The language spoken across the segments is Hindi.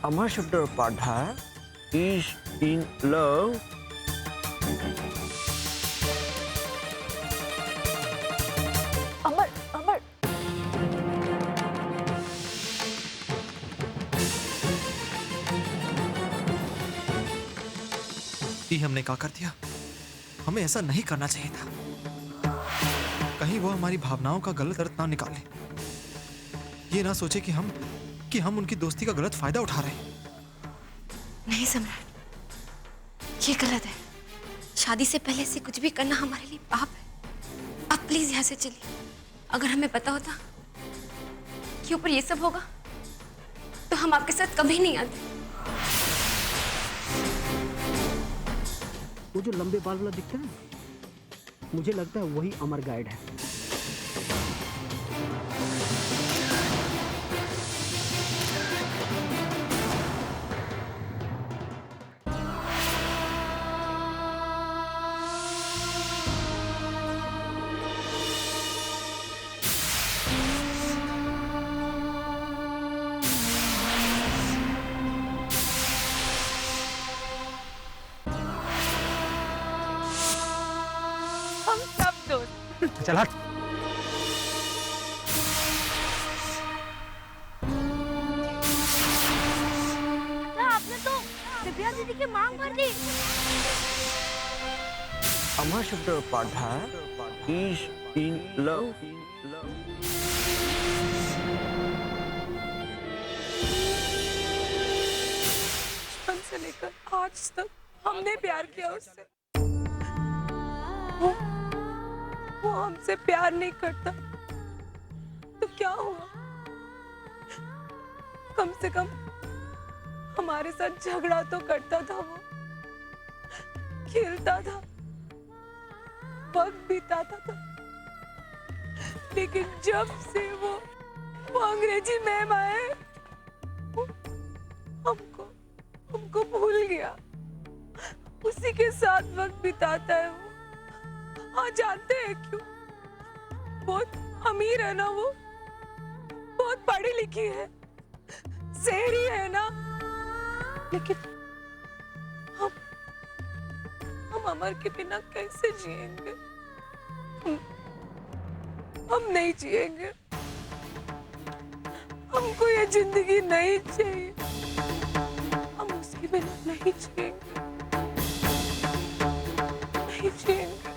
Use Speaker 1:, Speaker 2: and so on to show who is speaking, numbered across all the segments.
Speaker 1: Amar Chandra Padha is in love.
Speaker 2: Amar Amar
Speaker 3: ये हमने क्या कर दिया? हमें ऐसा नहीं करना चाहिए था। कहीं वो हमारी भावनाओं का गलत अर्थ ना निकाले। ये ना सोचे कि हम उनकी दोस्ती का गलत फायदा उठा रहे हैं।
Speaker 4: नहीं सम्राट, ये गलत है। शादी से पहले से कुछ भी करना हमारे लिए पाप है। आप प्लीज यहाँ से चलिए। अगर हमें पता होता कि ऊपर ये सब होगा तो हम आपके साथ कभी नहीं आते।
Speaker 5: वो जो लंबे बाल वाला दिखता है ना, मुझे लगता है वही अमर गाइड है।
Speaker 2: हम सब दोस्त।
Speaker 5: चल हट।
Speaker 2: आपने तो दिव्या दीदी की मांग भर दी।
Speaker 1: Amar Chandra Padha is in love.
Speaker 2: बचपन से लेकर आज तक हमने प्यार किया उससे। वो हमसे प्यार नहीं करता तो क्या हुआ? कम से कम हमारे साथ झगड़ा तो करता था, वो खेलता था, वक्त बिताता था। लेकिन जब से वो अंग्रेजी मैम आए, वो हमको भूल गया। उसी के साथ वक्त बिताता है वो। हाँ, जानते हैं क्यों? बहुत अमीर है ना वो, बहुत पढ़ी लिखी है, शहरी है ना। लेकिन हम अमर के बिना कैसे जिएंगे? हम नहीं जिएंगे। हमको ये जिंदगी नहीं चाहिए। हम उसके बिना नहीं जिएंगे, नहीं जिएंगे।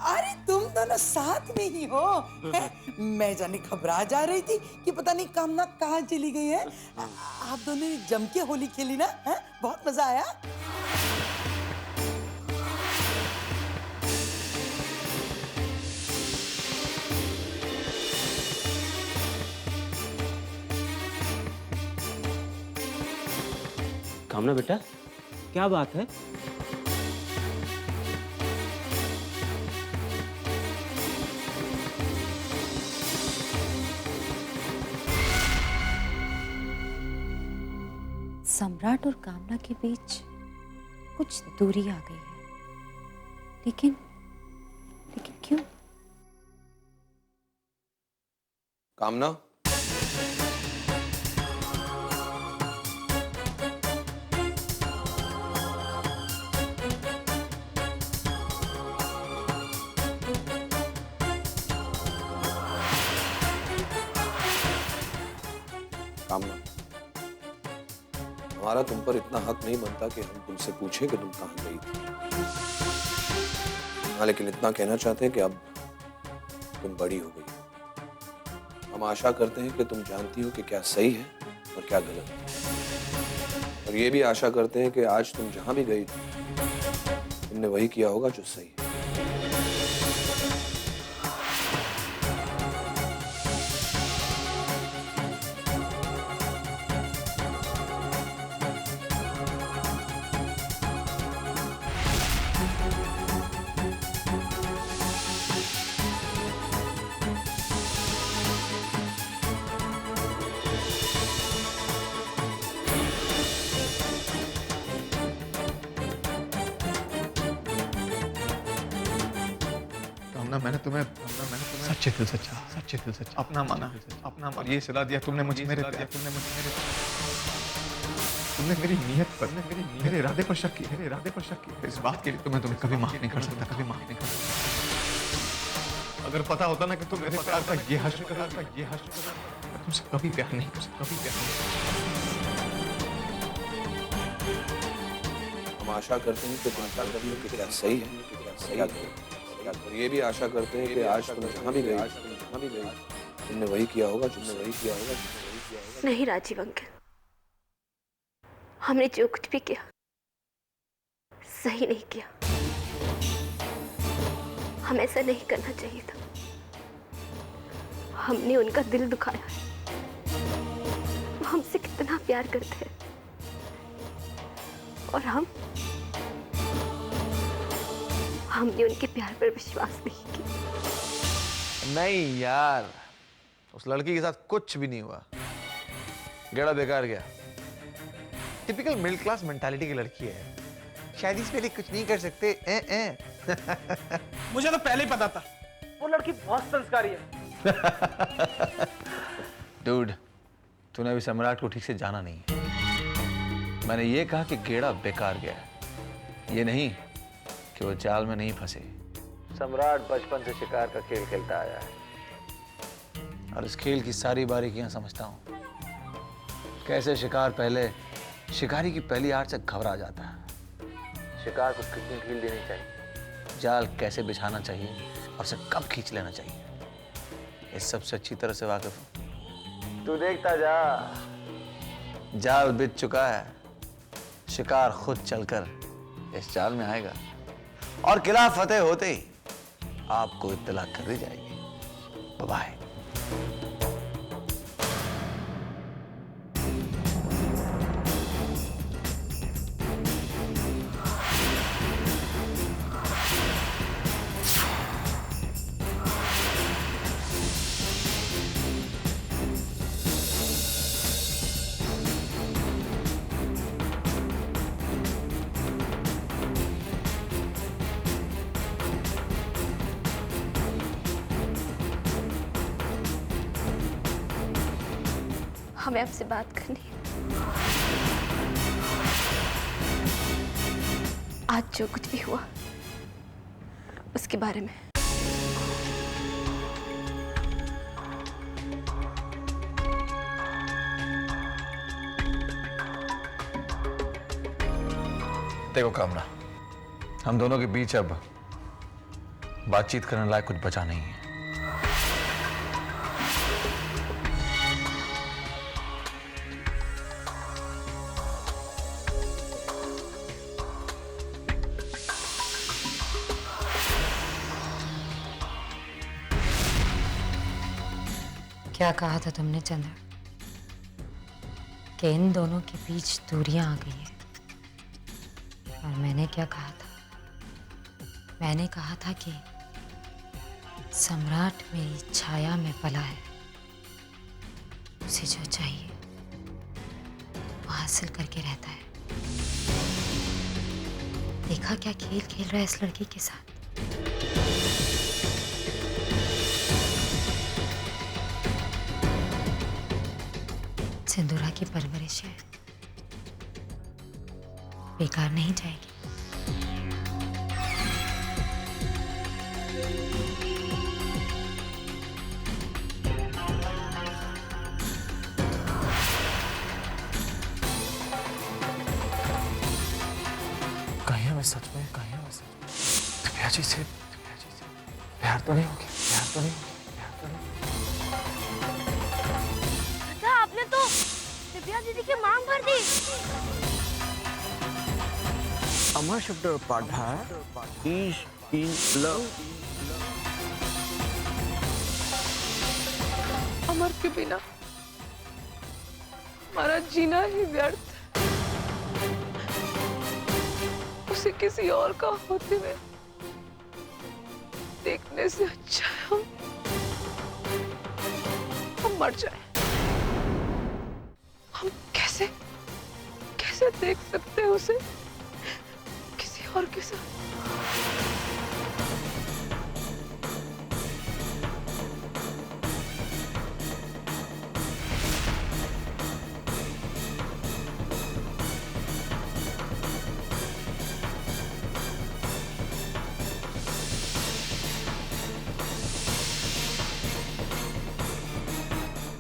Speaker 6: अरे तुम दोनों साथ में ही हो हैं? मैं जाने घबरा जा रही थी कि पता नहीं कामना कहाँ चली गई है। आप दोनों ने जम के होली खेली ना? हैं? बहुत मजा आया।
Speaker 5: कामना बेटा, क्या बात है?
Speaker 7: सम्राट और कामना के बीच कुछ दूरी आ गई है, लेकिन क्यों?
Speaker 8: कामना, कामना, हमारा तुम पर इतना हक नहीं बनता कि हम तुमसे पूछें कि तुम कहाँ गई थी। हाँ, लेकिन इतना कहना चाहते हैं कि अब तुम बड़ी हो गई। हम आशा करते हैं कि तुम जानती हो कि क्या सही है और क्या गलत है। और ये भी आशा करते हैं कि आज तुम जहां भी गई थी, तुमने वही किया होगा जो सही है।
Speaker 3: मैंने तुम्हें सच्चे दिल से अपना माना और ये सिला दिया तुमने मुझे तुमने मेरी नीयत पर मेरे इरादे पर शक किया इस बात के लिए तुम्हें कभी माफ नहीं कर सकता अगर पता होता ना कि तुम मेरे प्यार का ये हश्र तुमसे कभी प्यार नहीं
Speaker 8: हम आशा करते हैं कि तुम जानती हो कि क्या सही है क्या गलत है। और ये भी आशा करते हैं कि आज तुम जहाँ भी गई तुमने वही किया होगा
Speaker 4: नहीं राजीव अंकल, हमने जो कुछ भी किया सही नहीं किया। हम ऐसा नहीं करना चाहिए था। हमने उनका दिल दुखाया है। वो हमसे कितना प्यार करते हैं और हमने उनके प्यार पर विश्वास नहीं किया।
Speaker 9: नहीं यार, उस लड़की के साथ कुछ भी नहीं हुआ। गेड़ा बेकार गया। टिपिकल मिडिल क्लास मेंटालिटी की लड़की है। शादी से पहले कुछ नहीं कर सकते।
Speaker 5: मुझे तो पहले ही पता था वो लड़की बहुत संस्कारी है।
Speaker 9: डूड, तूने अभी सम्राट को ठीक से जाना नहीं है। मैंने ये कहा कि गेड़ा बेकार गया, ये नहीं कि वो जाल में नहीं फंसे। सम्राट बचपन से शिकार का खेल खेलता आया है और इस खेल की सारी बारीकियां समझता हूं। कैसे शिकार पहले शिकारी की पहली आड़ से घबरा जाता है, शिकार को कितनी ढील देनी चाहिए, जाल कैसे बिछाना चाहिए और उसे कब खींच लेना चाहिए, इस सबसे अच्छी तरह से वाकिफ हूं। तू देखता जा, जाल बिछ चुका है, शिकार खुद चलकर इस जाल में आएगा और किला फतेह होते ही आपको इत्तला कर दी जाएगी। बाय।
Speaker 4: हमें आपसे बात करनी है। आज जो कुछ भी हुआ उसके बारे में।
Speaker 9: देखो कामना, हम दोनों के बीच अब बातचीत करने लायक कुछ बचा नहीं है।
Speaker 7: क्या कहा था तुमने चंद्र कि इन दोनों के बीच दूरियां आ गई है? और मैंने क्या कहा था? मैंने कहा था कि सम्राट मेरी छाया में पला है, उसे जो चाहिए वो हासिल करके रहता है। देखा क्या खेल खेल रहा है इस लड़की के साथ। सिंदूरा की परवरिश है, बेकार नहीं जाएगी।
Speaker 3: कहीं हमें सच में दिव्या जी से प्यार तो नहीं हो गया?
Speaker 4: आपने तो दिव्या दीदी की मांग भर दी।
Speaker 1: अमर शब्द पाठ है इज इन लव।
Speaker 2: अमर के बिना हमारा जीना ही व्यर्थ है। उसे किसी और का होते हुए देखने से अच्छा है हम मर जाए। हम कैसे देख सकते हैं उसे किसी और के साथ?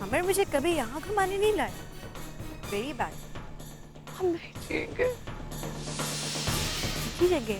Speaker 7: अमर मुझे कभी यहाँ घुमाने नहीं लाए। Very bad.
Speaker 2: हम नहीं जिएंगे।
Speaker 7: की जगह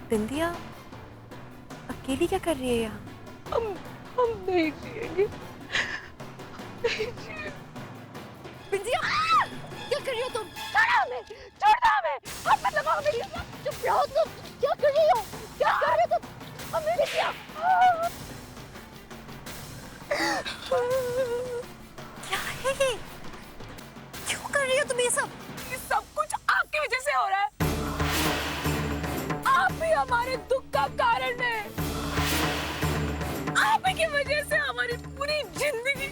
Speaker 7: बिंदिया अकेली क्या कर रही है यहाँ?
Speaker 2: हम नहीं जिएंगे। नहीं जिएंगे।
Speaker 7: बिंदिया क्या कर रही हो तुम?
Speaker 2: छोड़ दो हमें। हाथ मत लगाओ मेरी।
Speaker 7: चुप रहो तुम। क्या कर रही हो? क्या कर रहे हो तुम? हमें बिंदिया क्या है ये? क्यों कर रही हो तुम ये सब?
Speaker 2: ये सब कुछ आपकी वजह से हो रहा है। आप ही हमारे दुख का कारण है। आप ही की वजह से हमारी पूरी जिंदगी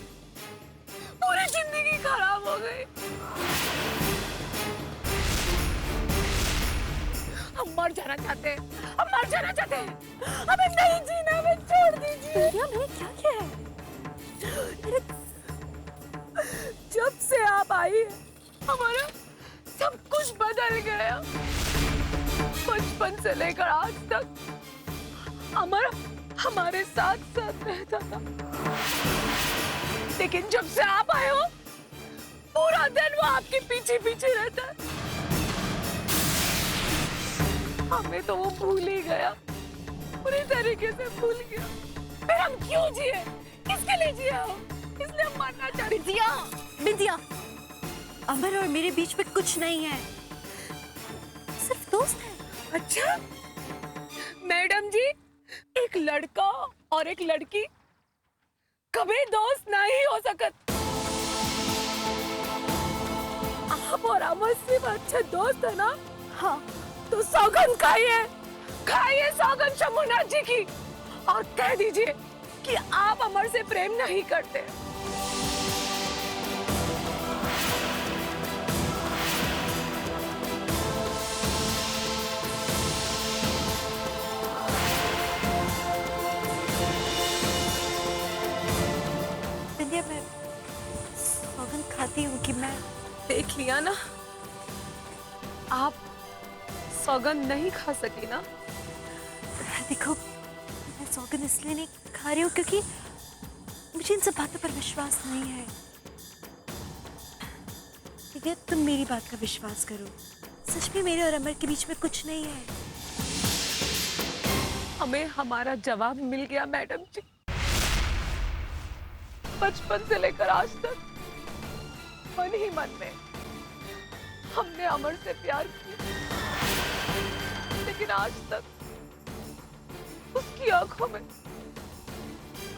Speaker 2: खराब हो गई। हम मर जाना चाहते हैं। हमें नहीं जीना। हमें छोड़ दीजिए।
Speaker 7: मैंने क्या किया है?
Speaker 2: जब से आप आई हैं, हमारा सब कुछ बदल गया। बचपन से लेकर आज तक अमर हमारे साथ साथ रहता था, लेकिन जब से आप आए हो पूरा दिन वो आपके पीछे पीछे रहता है। हमें तो वो भूल ही गया, पूरी तरीके से भूल गया। फिर हम क्यों जिए? किसके लिए जिए हो? इसलिए हम मरना चाहते।
Speaker 7: बिंदिया अमर और मेरे बीच में कुछ नहीं है, सिर्फ दोस्त है।
Speaker 2: अच्छा मैडम जी, एक लड़का और एक लड़की कभी दोस्त नहीं हो सकत। आप और अमर सिर्फ अच्छे दोस्त है ना? हाँ, तो सौगंध खाइए सौगंध शंभुनाथ जी की, और कह दीजिए कि आप अमर से प्रेम नहीं करते।
Speaker 7: बिंदिया मैं सौगंध खाती हूँ कि मैं
Speaker 2: देख लिया ना, आप सौगंध नहीं खा सकी ना।
Speaker 7: देखो मैं सौगंध इसलिए नहीं खा रही हूँ क्योंकि मुझे इन सब बातों पर विश्वास नहीं है। ठीक है, तुम मेरी बात का विश्वास करो। सच में मेरे और अमर के बीच में कुछ नहीं है।
Speaker 2: हमें हमारा जवाब मिल गया मैडम जी। बचपन से लेकर आज तक मन ही मन में हमने अमर से प्यार किया, लेकिन आज तक उसकी आंखों में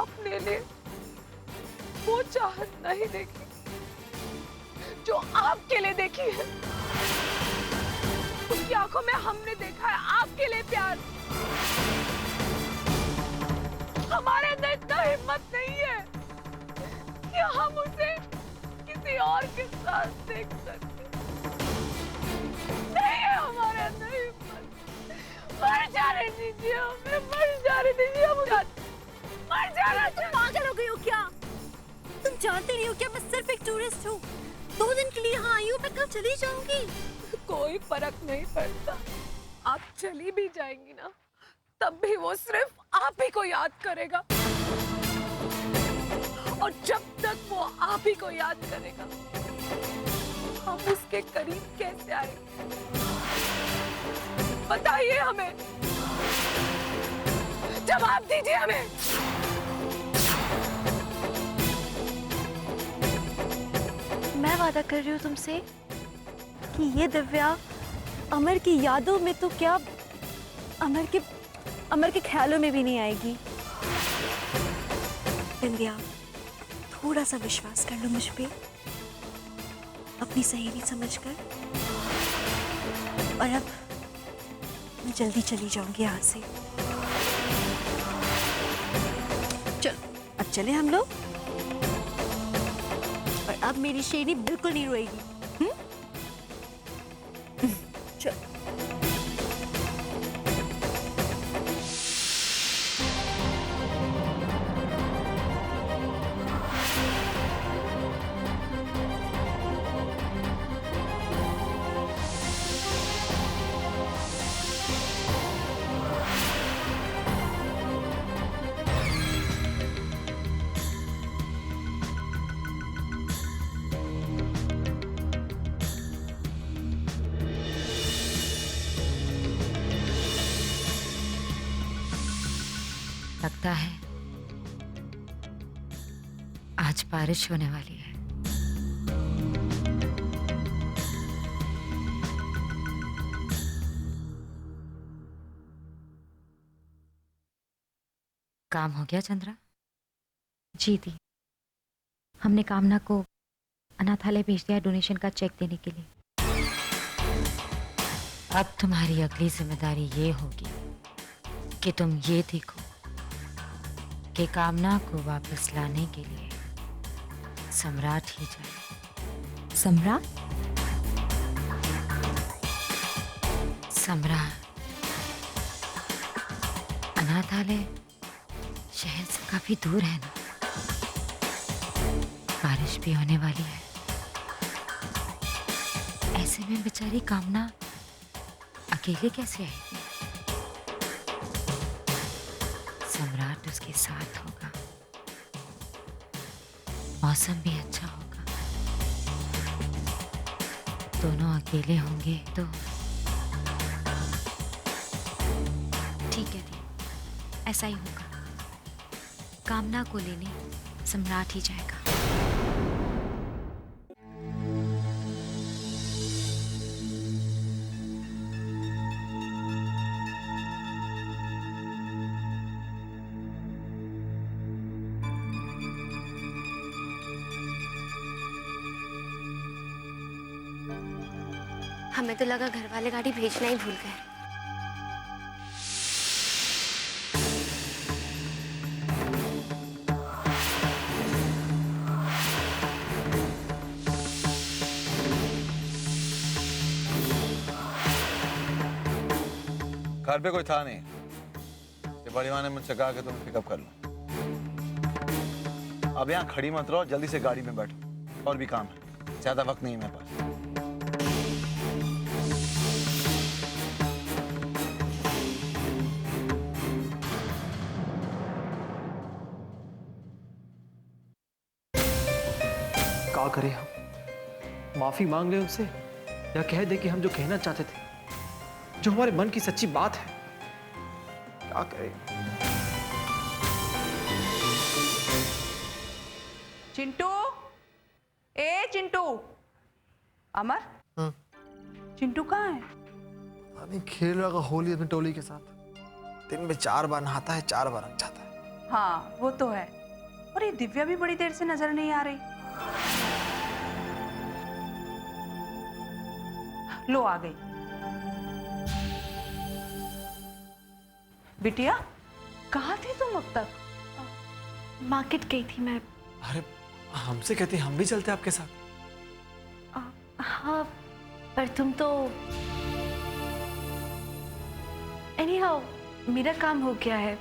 Speaker 2: अपने लिए वो चाहत नहीं देखी जो आपके लिए देखी है। उसकी आंखों में हमने देखा है आपके लिए प्यार। हमारे अंदर इतना हिम्मत नहीं है कि हम उसे किसी और के साथ देख सकते। नहीं है हमारे अंदर हिम्मत। मर जाने दीजिए हमें, मर जाने दीजिए। हम मर जाना।
Speaker 7: तुम पागल हो गई हो क्या? तुम जानते नहीं हो क्या मैं सिर्फ एक टूरिस्ट हूँ। 2 दिन के लिए यहाँ आई हूँ, मैं कल चली जाऊंगी।
Speaker 2: कोई फर्क नहीं पड़ता। आप चली भी जाएंगी ना, तब भी वो सिर्फ आप ही को याद करेगा, और जब तक वो आप ही को याद करेगा हम उसके करीब कैसे आएंगे? बताइए हमें, जवाब दीजिए हमें।
Speaker 7: मैं वादा कर रही हूँ तुमसे कि ये दिव्या अमर की यादों में तो क्या, अमर के ख्यालों में भी नहीं आएगी। बिंदिया थोड़ा सा विश्वास कर लो मुझ पे, अपनी सहेली समझकर। और अब मैं जल्दी चली जाऊंगी यहाँ से। चलो अब चले हम लोग, और अब मेरी शेरनी बिल्कुल नहीं रोएगी। चलो।
Speaker 10: लगता है आज बारिश होने वाली है। काम हो गया चंद्रा?
Speaker 7: जी दी, हमने कामना को अनाथालय भेज दिया डोनेशन का चेक देने के लिए।
Speaker 10: अब तुम्हारी अगली जिम्मेदारी ये होगी कि तुम ये देखो कि कामना को वापस लाने के लिए सम्राट ही जाए।
Speaker 7: सम्राट?
Speaker 10: सम्राट अनाथालय शहर से काफी दूर है ना, बारिश भी होने वाली है। ऐसे में बेचारी कामना अकेले कैसे आएगी? सम्राट उसके साथ होगा, मौसम भी अच्छा होगा, दोनों अकेले होंगे तो
Speaker 7: ठीक है दी, ऐसा ही होगा। कामना को लेने सम्राट ही जाएगा।
Speaker 4: हमें तो लगा घर वाले गाड़ी भेजना ही भूल गए।
Speaker 9: घर पे कोई था नहीं, ये बड़ी माँ ने मुझसे कहा कि तुम पिकअप कर लो। अब यहाँ खड़ी मत रहो, जल्दी से गाड़ी में बैठो, और भी काम है, ज्यादा वक्त नहीं है मेरे पास।
Speaker 3: क्या करें हम? माफी मांग ले उनसे या कह दे कि हम जो कहना चाहते थे, जो हमारे मन की सच्ची बात है, क्या करें?
Speaker 2: चिंटू, ए चिंटू, अमर, चिंटू कहाँ है?
Speaker 3: अभी खेल रहा होली अपनी टोली के साथ। दिन में 4 बार नहाता है, 4 बार रंग जाता है।
Speaker 2: हाँ वो तो है। और ये दिव्या भी बड़ी देर से नजर नहीं आ रही। लो आ गई। बिटिया, कहाँ थी तुम अब तक?
Speaker 7: मार्केट गई थी मैं।
Speaker 3: अरे हमसे कहते हम भी चलते आपके साथ।
Speaker 7: हाँ, पर तुम तो एनीहाउ मेरा काम हो गया है।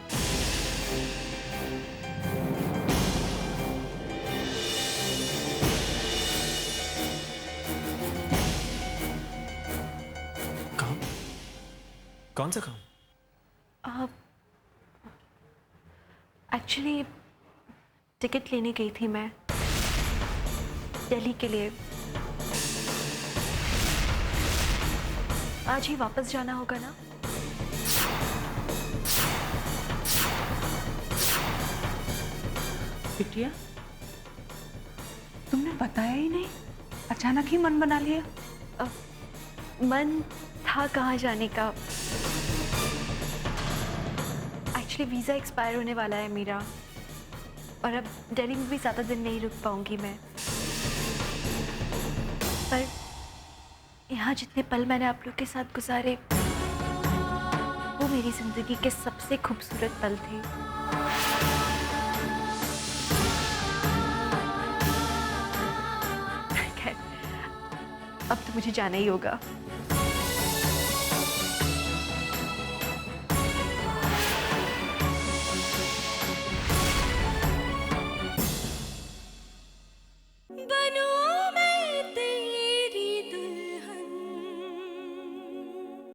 Speaker 3: काम? कौन सा काम?
Speaker 7: एक्चुअली टिकट लेने गई थी मैं दिल्ली के लिए। आज ही वापस जाना होगा ना?
Speaker 2: बिटिया, तुमने बताया ही नहीं, अचानक ही मन बना लिया।
Speaker 7: मन था कहाँ जाने का। एक्चुअली वीज़ा एक्सपायर होने वाला है मेरा, और अब दिल्ली में भी ज़्यादा दिन नहीं रुक पाऊंगी मैं। पर यहाँ जितने पल मैंने आप लोग के साथ गुजारे, वो मेरी जिंदगी के सबसे खूबसूरत पल थे। खैर, अब तो मुझे जाना ही होगा।